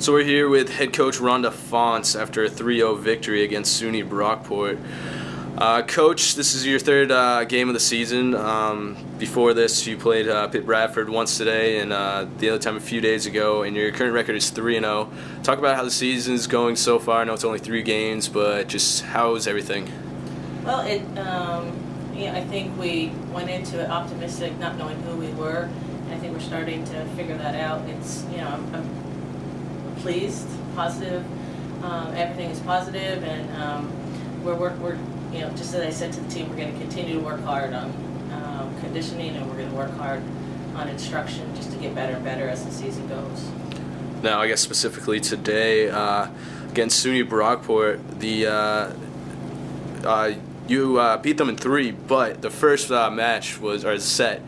So we're here with head coach Rhonda Faunce after a 3-0 victory against SUNY Brockport. Coach, this is your third game of the season. Before this, you played Pitt Bradford once today and the other time a few days ago, and your current record is 3-0. Talk about how the season is going so far. I know it's only 3 games, but just how is everything? Well, I think we went into it optimistic, not knowing who we were. And I think we're starting to figure that out. I'm pleased, positive. Everything is positive, and we're just as I said to the team, we're going to continue to work hard on conditioning, and we're going to work hard on instruction just to get better and better as the season goes. Now, I guess specifically today against SUNY Brockport, you beat them in 3, but the first match was back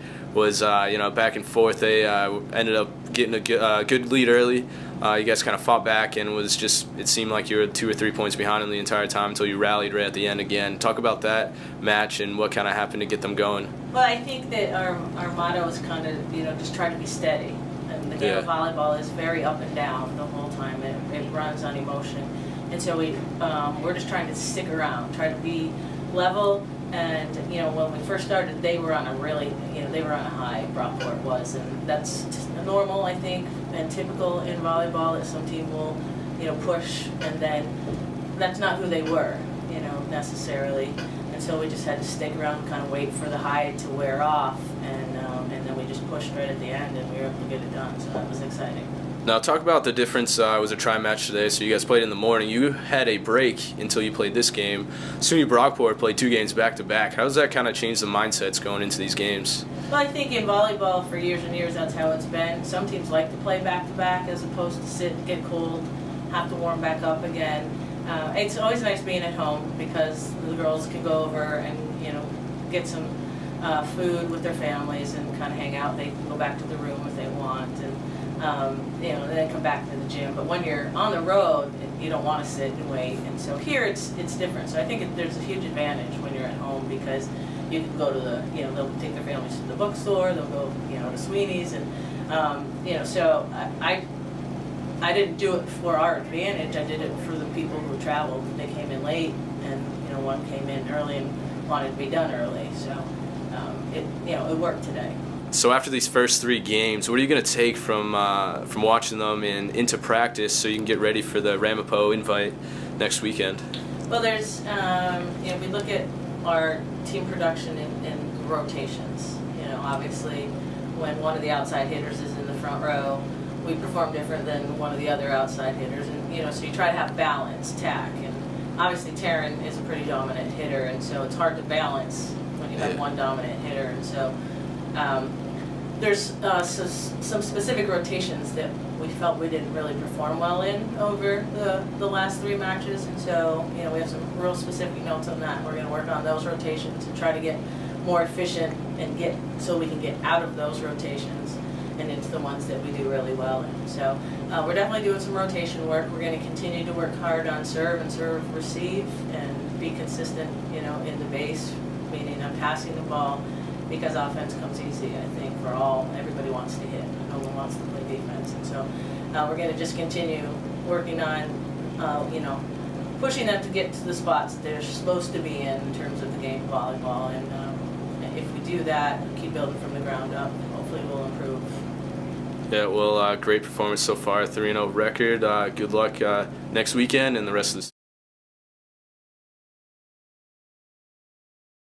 and forth. They ended up getting a good lead early. You guys kind of fought back, and it seemed like you were 2 or 3 points behind them the entire time until you rallied right at the end again. Talk about that match and what kind of happened to get them going. Well, I think that our motto is kind of just try to be steady. And the game of volleyball is very up and down the whole time. It runs on emotion, and so we're just trying to stick around, try to be level. And when we first started, they were on a high. Brockport was, and that's normal, I think, and typical in volleyball that some team will push, and then that's not who they were necessarily. And so we just had to stick around and kind of wait for the high to wear off, and then we just pushed right at the end, and we were able to get it done. So that was exciting. Now talk about the difference. It was a tri-match today, so you guys played in the morning. You had a break until you played this game. SUNY Brockport played 2 games back-to-back. How does that kind of change the mindsets going into these games? Well, I think in volleyball for years and years that's how it's been. Some teams like to play back-to-back as opposed to sit, get cold, have to warm back up again. It's always nice being at home because the girls can go over and get some food with their families and kind of hang out. They can go back to the room if they want, and then come back to the gym. But when you're on the road, you don't want to sit and wait. And so here it's different. So I think there's a huge advantage when you're at home because you can go to they'll take their families to the bookstore, they'll go to Sweeney's, and so I didn't do it for our advantage. I did it for the people who traveled. They came in late, and one came in early and wanted to be done early. So it worked today. So after these first 3 games, what are you going to take from watching them and into practice so you can get ready for the Ramapo invite next weekend? Well, there's we look at our team production in rotations. Obviously, when one of the outside hitters is in the front row, we perform different than one of the other outside hitters, and so you try to have balance, tack, and obviously Taryn is a pretty dominant hitter, and so it's hard to balance when you have one dominant hitter, and so. There's some specific rotations that we felt we didn't really perform well in over the last 3 matches, and so we have some real specific notes on that. We're going to work on those rotations and try to get more efficient and so we can get out of those rotations and into the ones that we do really well in. So we're definitely doing some rotation work. We're going to continue to work hard on serve and serve receive and be consistent in the base, meaning I'm passing the ball, because offense comes easy, I think, for everybody wants to hit. No one wants to play defense. And so we're going to just continue working on, pushing them to get to the spots they're supposed to be in terms of the game of volleyball. And if we do that, keep building from the ground up, hopefully we'll improve. Yeah, well, great performance so far, 3-0 record. Good luck next weekend and the rest of the season.